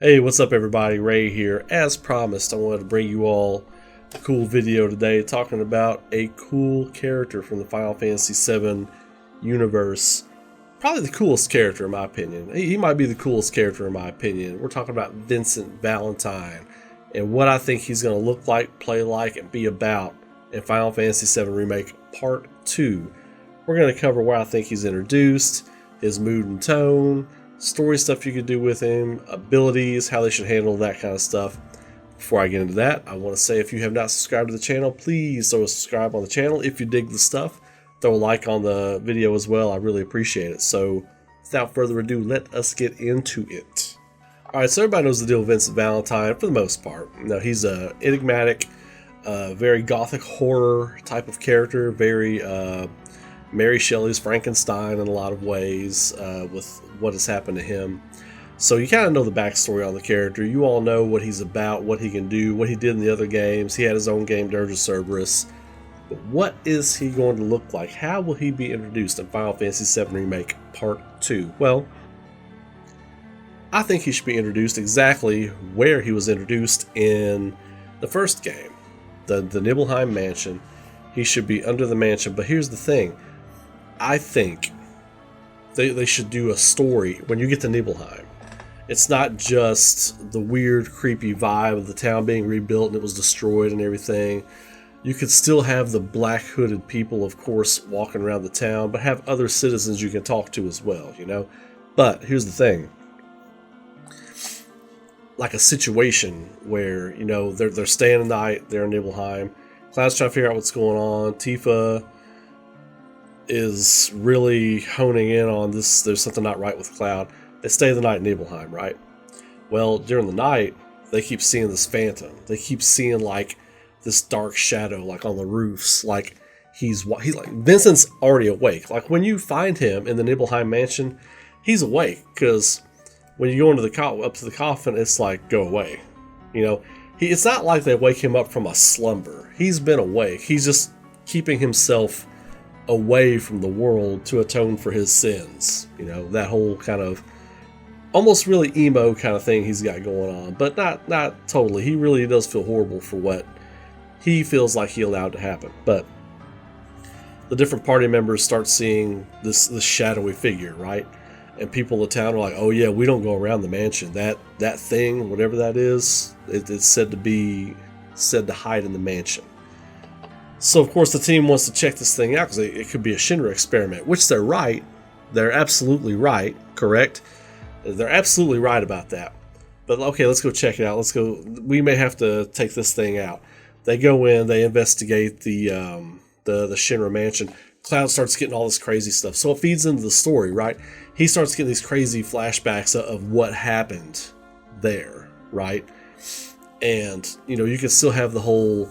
Hey, what's up everybody? Ray here. As promised, I wanted to bring you all a cool video today talking about a cool character from the Final Fantasy VII universe. Probably the coolest character in my opinion. He might be the coolest character in my opinion. We're talking about Vincent Valentine and what I think he's going to look like, play like, and be about in Final Fantasy VII Remake Part 2. We're going to cover where I think he's introduced, his mood and tone, story stuff you could do with him, abilities, how they should handle that kind of stuff. Before I get into that, I want to say if you have not subscribed to the channel, please throw a subscribe on the channel. If you dig the stuff, throw a like on the video as well. I really appreciate it. So without further ado, let us get into it. Alright, so everybody knows the deal with Vincent Valentine for the most part. Now, he's a enigmatic, very gothic horror type of character, very Mary Shelley's Frankenstein in a lot of ways with what has happened to him. So you kind of know the backstory on the character. You all know what he's about, what he can do, what he did in the other games. He had his own game, Dirge of Cerberus. But what is he going to look like? How will he be introduced in Final Fantasy VII Remake Part 2? Well, I think he should be introduced exactly where he was introduced in the first game, the Nibelheim Mansion. He should be under the mansion. But here's the thing. I think they should do a story when you get to Nibelheim. It's not just the weird, creepy vibe of the town being rebuilt and it was destroyed and everything. You could still have the black hooded people, of course, walking around the town, but have other citizens you can talk to as well, you know? But here's the thing. Like a situation where, you know, they're staying the night, they're in Nibelheim. Cloud's trying to figure out what's going on. Tifa is really honing in on this. There's something not right with Cloud. They stay the night in Nibelheim, right? Well, during the night, they keep seeing this phantom. They keep seeing like this dark shadow, like on the roofs. Like he's like Vincent's already awake. Like when you find him in the Nibelheim mansion, he's awake because when you go into the up to the coffin, it's like go away. You know, it's not like they wake him up from a slumber. He's been awake. He's just keeping himself away from the world to atone for his sins. You know, that whole kind of almost really emo kind of thing he's got going on, but not totally. He really does feel horrible for what he feels like he allowed to happen. But the different party members start seeing this shadowy figure, right? And people in the town are like, oh yeah, we don't go around the mansion. That thing, whatever that is, it's said to hide in the mansion. So, of course, the team wants to check this thing out because it could be a Shinra experiment, which they're right. They're absolutely right, correct? They're absolutely right about that. But, okay, let's go check it out. Let's go. We may have to take this thing out. They go in. They investigate the Shinra mansion. Cloud starts getting all this crazy stuff. So it feeds into the story, right? He starts getting these crazy flashbacks of what happened there, right? And, you know, you can still have the whole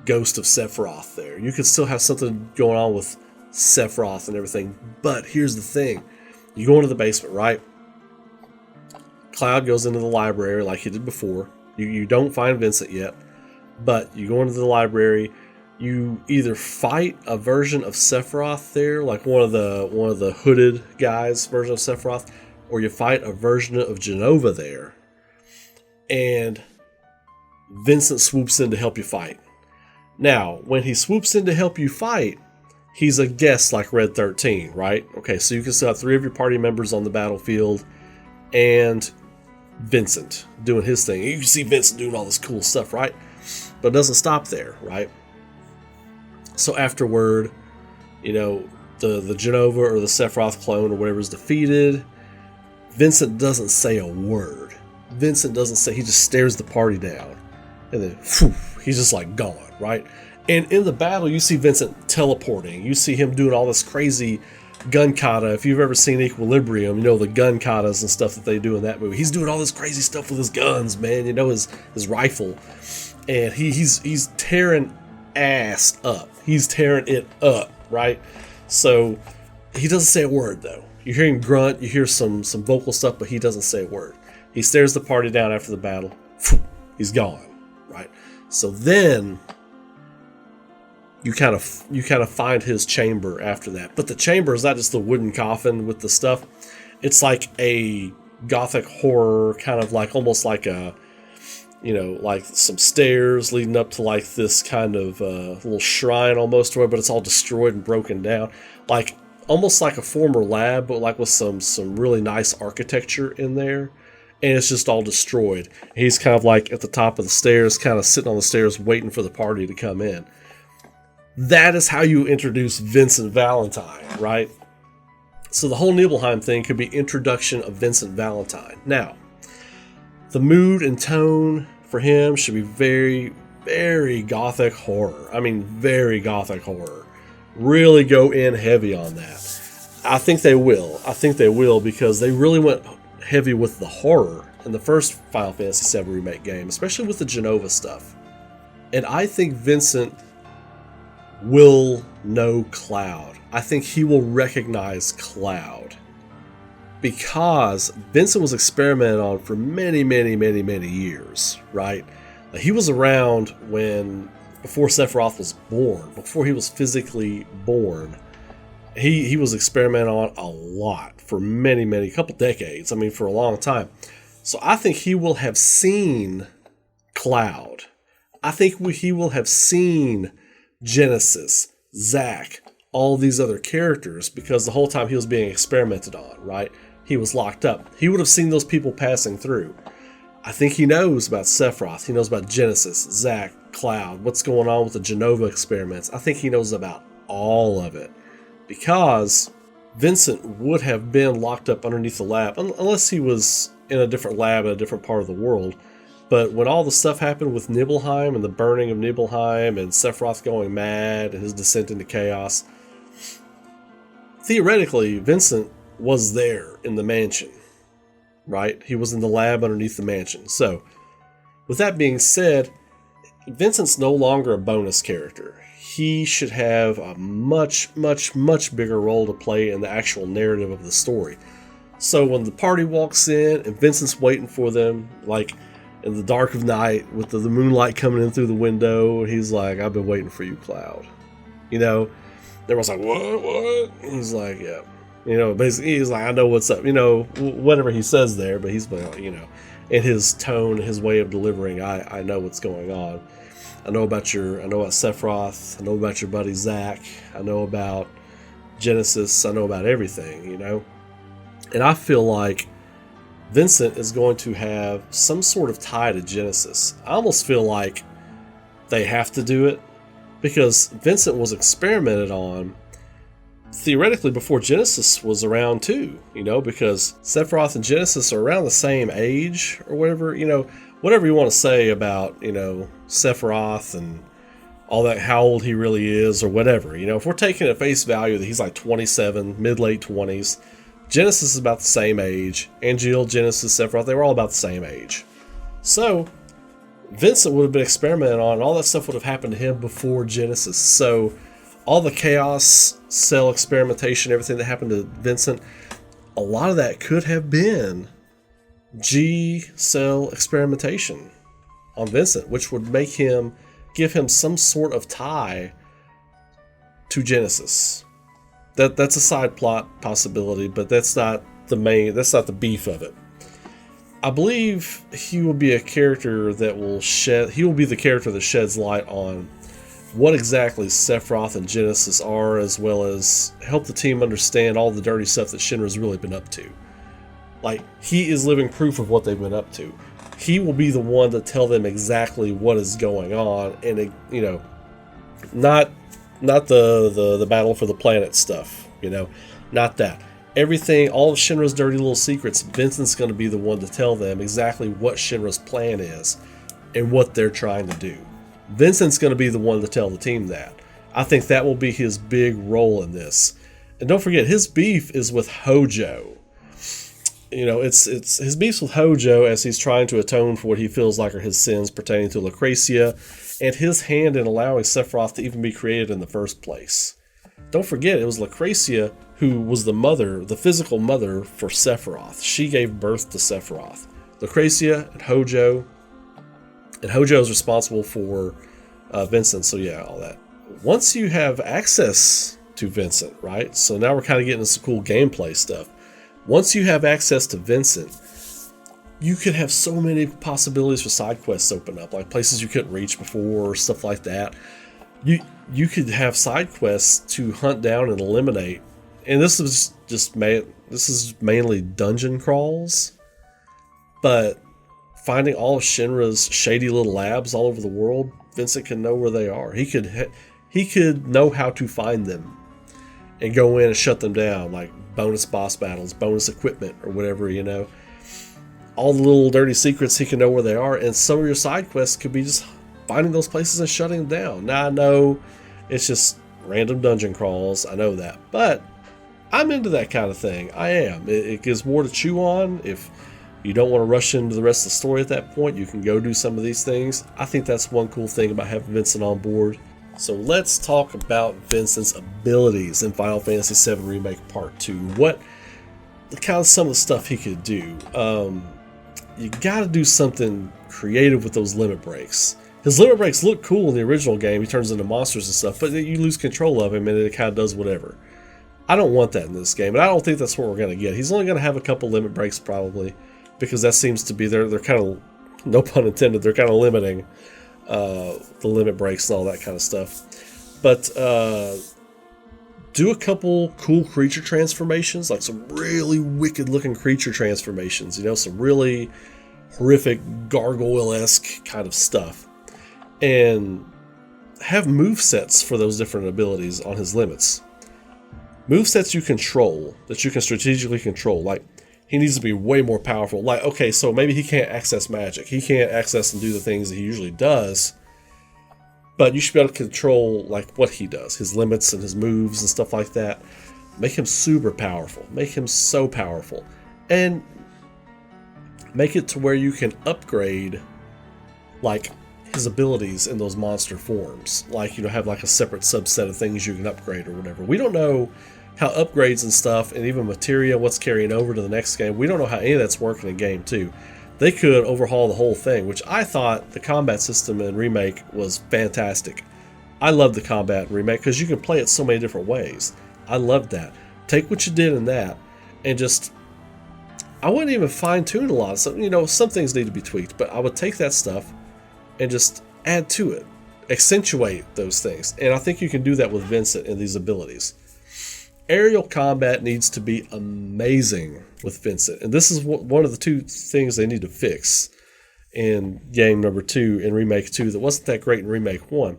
ghost of Sephiroth there. You could still have something going on with Sephiroth and everything. But here's the thing. You go into the basement, right? Cloud goes into the library like he did before. You don't find Vincent yet. But you go into the library. You either fight a version of Sephiroth there, like one of the hooded guys' version of Sephiroth, or you fight a version of Genova there. And Vincent swoops in to help you fight. Now, when he swoops in to help you fight, he's a guest like Red 13, right? Okay, so you can still have 3 of your party members on the battlefield and Vincent doing his thing. You can see Vincent doing all this cool stuff, right? But it doesn't stop there, right? So afterward, you know, the Genova or the Sephiroth clone or whatever is defeated, Vincent doesn't say a word. Vincent doesn't say, he just stares the party down. And then, phew, he's just like gone, right? And in the battle, you see Vincent teleporting. You see him doing all this crazy gun kata. If you've ever seen Equilibrium, you know the gun katas and stuff that they do in that movie. He's doing all this crazy stuff with his guns, man. You know, his rifle. And he's tearing ass up. He's tearing it up, right? So he doesn't say a word, though. You hear him grunt. You hear some vocal stuff, but he doesn't say a word. He stares the party down after the battle. Phew, he's gone. Right, so then you kind of find his chamber after that. But the chamber is not just the wooden coffin with the stuff. It's like a gothic horror, kind of like almost like a, like some stairs leading up to like this kind of little shrine almost, but it's all destroyed and broken down, like almost like a former lab, but like with some really nice architecture in there, and it's just all destroyed. He's kind of like at the top of the stairs, kind of sitting on the stairs waiting for the party to come in. That is how you introduce Vincent Valentine, right? So the whole Nibelheim thing could be introduction of Vincent Valentine. Now, the mood and tone for him should be very, very gothic horror. I mean, very gothic horror. Really go in heavy on that. I think they will. I think they will, because they really went heavy with the horror in the first Final Fantasy VII Remake game, especially with the Genova stuff. And I think Vincent will know Cloud. I think he will recognize Cloud, because Vincent was experimented on for many, many, many, many years, right? He was around before Sephiroth was born, before he was physically born. He was experimented on a lot for many, couple decades. I mean, for a long time. So I think he will have seen Cloud. I think he will have seen Genesis, Zack, all these other characters, because the whole time he was being experimented on, right? He was locked up. He would have seen those people passing through. I think he knows about Sephiroth. He knows about Genesis, Zack, Cloud, what's going on with the Genova experiments. I think he knows about all of it, because Vincent would have been locked up underneath the lab, unless he was in a different lab in a different part of the world. But when all the stuff happened with Nibelheim and the burning of Nibelheim and Sephiroth going mad and his descent into chaos, theoretically, Vincent was there in the mansion, right? He was in the lab underneath the mansion. So, with that being said, Vincent's no longer a bonus character. He should have a much, much, much bigger role to play in the actual narrative of the story. So when the party walks in and Vincent's waiting for them, like in the dark of night with the moonlight coming in through the window, he's like, "I've been waiting for you, Cloud." Everyone's like, what? And he's like, "Yeah." Basically he's like, "I know what's up." Whatever he says there, but he's like, in his tone, his way of delivering, I know what's going on. I know about Sephiroth. I know about your buddy Zack. I know about Genesis. I know about everything, And I feel like Vincent is going to have some sort of tie to Genesis. I almost feel like they have to do it, because Vincent was experimented on theoretically before Genesis was around too, because Sephiroth and Genesis are around the same age or whatever, whatever you want to say about, Sephiroth and all that, how old he really is or whatever. If we're taking at face value that he's like 27, mid-late 20s, Genesis is about the same age. Angeal, Genesis, Sephiroth, they were all about the same age. So, Vincent would have been experimented on, and all that stuff would have happened to him before Genesis. So, all the Chaos Cell experimentation, everything that happened to Vincent, a lot of that could have been G Cell experimentation on Vincent, which would give him some sort of tie to Genesis. That's a side plot possibility, but that's not the beef of it. I believe he will be a character he will be the character that sheds light on what exactly Sephiroth and Genesis are, as well as help the team understand all the dirty stuff that Shinra's really been up to. Like, he is living proof of what they've been up to. He will be the one to tell them exactly what is going on, and not the battle for the planet stuff, not that. Everything, all of Shinra's dirty little secrets, Vincent's going to be the one to tell them exactly what Shinra's plan is and what they're trying to do. Vincent's going to be the one to tell the team that. I think that will be his big role in this. And don't forget, his beef is with Hojo. It's his beef with Hojo as he's trying to atone for what he feels like are his sins pertaining to Lucretia, and his hand in allowing Sephiroth to even be created in the first place. Don't forget, it was Lucretia who was the physical mother for Sephiroth. She gave birth to Sephiroth. Lucretia and Hojo is responsible for Vincent, so yeah, all that. Once you have access to Vincent, right? So now we're kind of getting some cool gameplay stuff. Once you have access to Vincent, you could have so many possibilities for side quests open up, like places you couldn't reach before, or stuff like that. You could have side quests to hunt down and eliminate, and this is mainly dungeon crawls, but finding all of Shinra's shady little labs all over the world, Vincent can know where they are. He could know how to find them and go in and shut them down, like bonus boss battles, bonus equipment, or whatever, all the little dirty secrets, he can know where they are, and some of your side quests could be just finding those places and shutting them down. Now, I know it's just random dungeon crawls, I know that, but I'm into that kind of thing. I am. It gives more to chew on. If you don't want to rush into the rest of the story at that point, you can go do some of these things. I think that's one cool thing about having Vincent on board. So let's talk about Vincent's abilities in Final Fantasy VII Remake Part 2. What kind of some of the stuff he could do. You gotta do something creative with those limit breaks. His limit breaks look cool in the original game. He turns into monsters and stuff, but you lose control of him and it kind of does whatever. I don't want that in this game, and I don't think that's what we're going to get. He's only going to have a couple limit breaks probably, because that seems to be, they're kind of, no pun intended, they're kind of limiting the limit breaks and all that kind of stuff. But do a couple cool creature transformations, like some really wicked looking creature transformations, some really horrific gargoyle-esque kind of stuff, and have movesets for those different abilities on his limits. Movesets you control, that you can strategically control, like he needs to be way more powerful. Like, okay, so maybe he can't access magic, he can't access and do the things that he usually does, but you should be able to control like what he does, his limits and his moves and stuff like that. Make him super powerful. Make him so powerful. And make it to where you can upgrade like his abilities in those monster forms. Like, have like a separate subset of things you can upgrade or whatever. We don't know how upgrades and stuff, and even materia, what's carrying over to the next game, we don't know how any of that's working in game 2. They could overhaul the whole thing, which I thought the combat system in Remake was fantastic. I love the combat in Remake because you can play it so many different ways. I loved that. Take what you did in that and just, I wouldn't even fine-tune a lot of stuff. Some things need to be tweaked, but I would take that stuff and just add to it, accentuate those things. And I think you can do that with Vincent and these abilities. Aerial combat needs to be amazing with Vincent, and this is one of the two things they need to fix in game number 2, in Remake 2, that wasn't that great in Remake 1.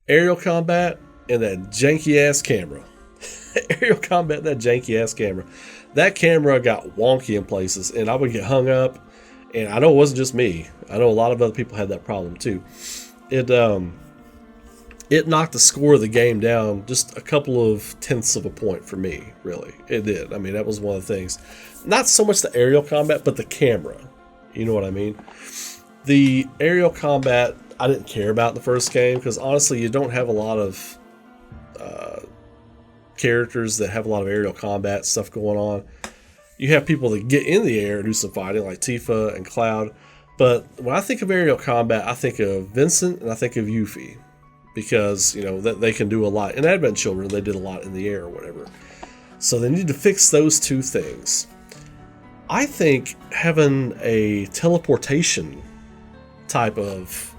Aerial combat and that janky-ass camera. Aerial combat and that janky-ass camera. That camera got wonky in places, and I would get hung up, and I know it wasn't just me. I know a lot of other people had that problem too. It knocked the score of the game down just a couple of tenths of a point for me, really. It did. I mean, that was one of the things. Not so much the aerial combat, but the camera. You know what I mean? The aerial combat, I didn't care about in the first game, because honestly, you don't have a lot of characters that have a lot of aerial combat stuff going on. You have people that get in the air and do some fighting, like Tifa and Cloud. But when I think of aerial combat, I think of Vincent and I think of Yuffie. Because, that they can do a lot. In Advent Children, they did a lot in the air or whatever. So they need to fix those two things. I think having a teleportation type of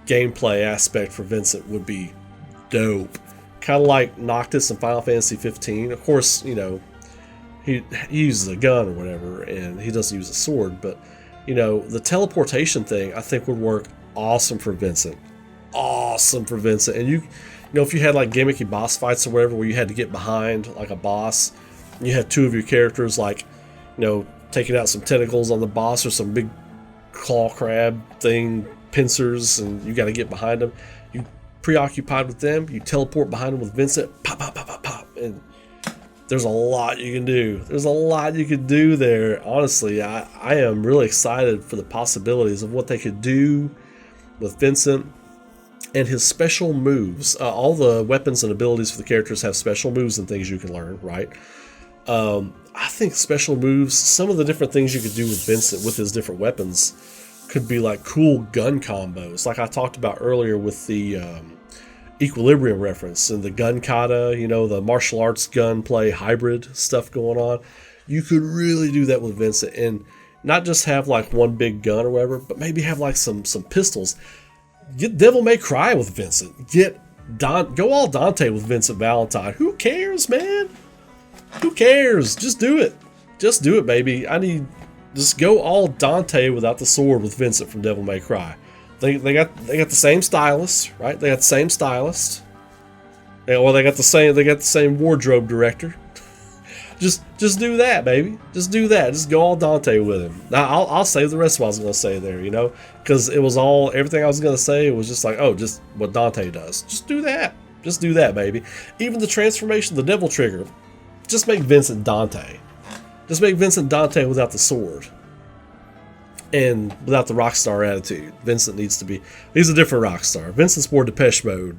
gameplay aspect for Vincent would be dope. Kind of like Noctis in Final Fantasy 15. Of course, he uses a gun or whatever, and he doesn't use a sword. But, the teleportation thing, I think would work awesome for Vincent. Awesome for Vincent. And if you had like gimmicky boss fights or whatever, where you had to get behind like a boss, and you had two of your characters like, taking out some tentacles on the boss or some big claw crab thing, pincers, and you got to get behind them. You preoccupied with them, you teleport behind them with Vincent, pop, pop, pop, pop, pop, and there's a lot you can do. There's a lot you could do there. Honestly, I am really excited for the possibilities of what they could do with Vincent and his special moves. All the weapons and abilities for the characters have special moves and things you can learn, right? I think special moves, some of the different things you could do with Vincent with his different weapons could be like cool gun combos, like I talked about earlier with the Equilibrium reference and the gun kata, the martial arts gunplay hybrid stuff going on. You could really do that with Vincent, and not just have like one big gun or whatever, but maybe have like some pistols. Get Devil May Cry with Vincent. Go all Dante with Vincent Valentine. Who cares, man? Who cares? Just do it. Just do it, baby. Just go all Dante without the sword with Vincent from Devil May Cry. They got the same stylist, right? They got the same stylist. They got the same wardrobe director. Just do that, baby. Just do that. Just go all Dante with him. Now I'll save the rest of what I was gonna say there, because it was everything I was gonna say. It was just like, just what Dante does. Just do that. Just do that, baby. Even the transformation, the Devil Trigger. Just make Vincent Dante. Just make Vincent Dante without the sword. And without the rock star attitude. Vincent needs he's a different rock star. Vincent's more Depeche Mode.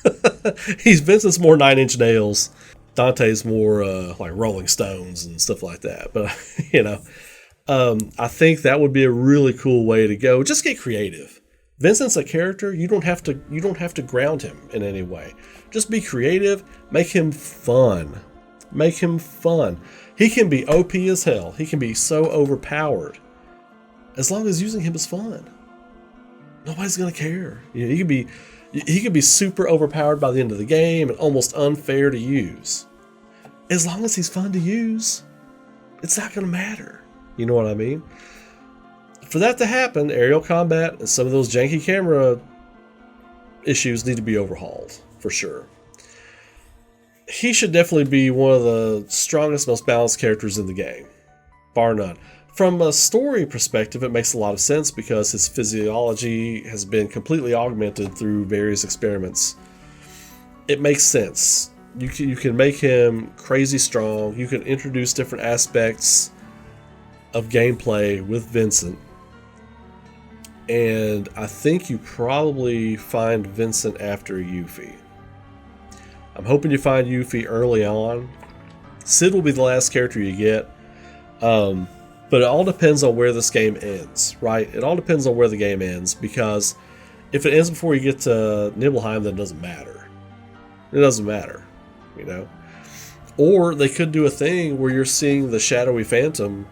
Vincent's more Nine Inch Nails. Dante's more like Rolling Stones and stuff like that. But, I think that would be a really cool way to go. Just get creative. Vincent's a character. You don't have to ground him in any way. Just be creative. Make him fun. Make him fun. He can be OP as hell. He can be so overpowered. As long as using him is fun. Nobody's gonna care. He could be super overpowered by the end of the game and almost unfair to use. As long as he's fun to use, it's not gonna matter. You know what I mean? For that to happen, aerial combat and some of those janky camera issues need to be overhauled, for sure. He should definitely be one of the strongest, most balanced characters in the game, bar none. From a story perspective, it makes a lot of sense because his physiology has been completely augmented through various experiments. It makes sense. You can make him crazy strong. You can introduce different aspects of gameplay with Vincent. And I think you probably find Vincent after Yuffie. I'm hoping you find Yuffie early on. Sid will be the last character you get. But it all depends on where this game ends, right? It all depends on where the game ends, because if it ends before you get to Nibelheim, then it doesn't matter. It doesn't matter, Or they could do a thing where you're seeing the shadowy phantom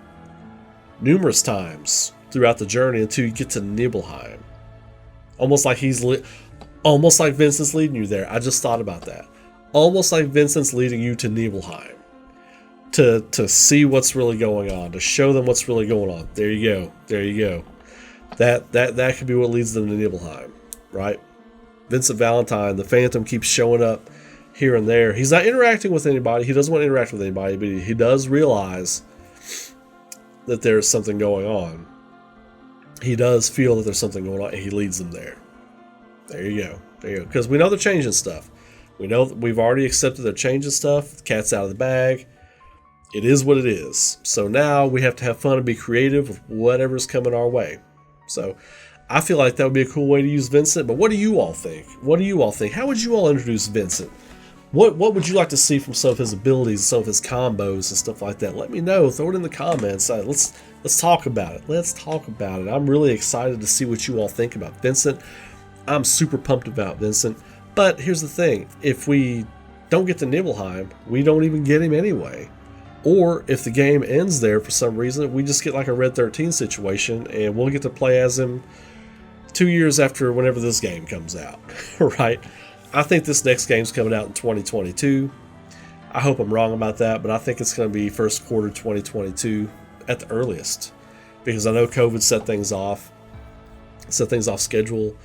numerous times throughout the journey until you get to Nibelheim. Almost like Vincent's leading you there. I just thought about that. Almost like Vincent's leading you to Nibelheim. To see what's really going on, to show them what's really going on. There you go. That could be what leads them to Nibelheim, right? Vincent Valentine, the Phantom, keeps showing up here and there. He's not interacting with anybody. He doesn't want to interact with anybody, but he does realize that there's something going on. He does feel that there's something going on, and he leads them there. There you go. Because we know they're changing stuff. We know we've already accepted they're changing stuff. The cat's out of the bag. It is what it is. So now we have to have fun and be creative with whatever's coming our way. So I feel like that would be a cool way to use Vincent. But what do you all think? How would you all introduce Vincent? What would you like to see from some of his abilities, some of his combos and stuff like that? Let me know. Throw it in the comments. Let's talk about it. I'm really excited to see what you all think about Vincent. I'm super pumped about Vincent. But here's the thing. If we don't get to Nibelheim, we don't even get him anyway. Or if the game ends there for some reason, we just get like a Red 13 situation and we'll get to play as him 2 years after whenever this game comes out, right? I think this next game's coming out in 2022. I hope I'm wrong about that, but I think it's going to be first quarter 2022 at the earliest, because I know COVID set things off schedule.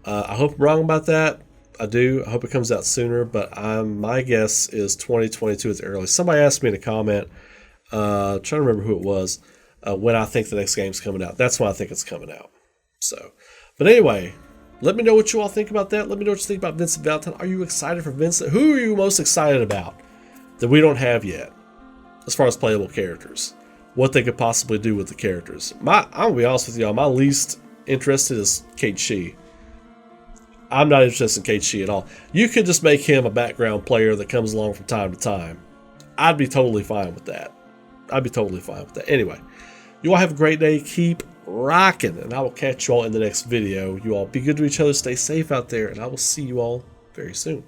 I hope I'm wrong about that. I do. I hope it comes out sooner, but my guess is 2022 at the earliest. Somebody asked me in a comment, trying to remember who it was, when I think the next game's coming out. That's when I think it's coming out. So, but anyway, let me know what you all think about that. Let me know what you think about Vincent Valentine. Are you excited for Vincent? Who are you most excited about that we don't have yet as far as playable characters? What they could possibly do with the characters. I'm going to be honest with y'all, my least interested is Kate Shee. I'm not interested in Kate Shee at all. You could just make him a background player that comes along from time to time. I'd be totally fine with that. Anyway, you all have a great day. Keep rocking, and I will catch you all in the next video. You all be good to each other. Stay safe out there, and I will see you all very soon.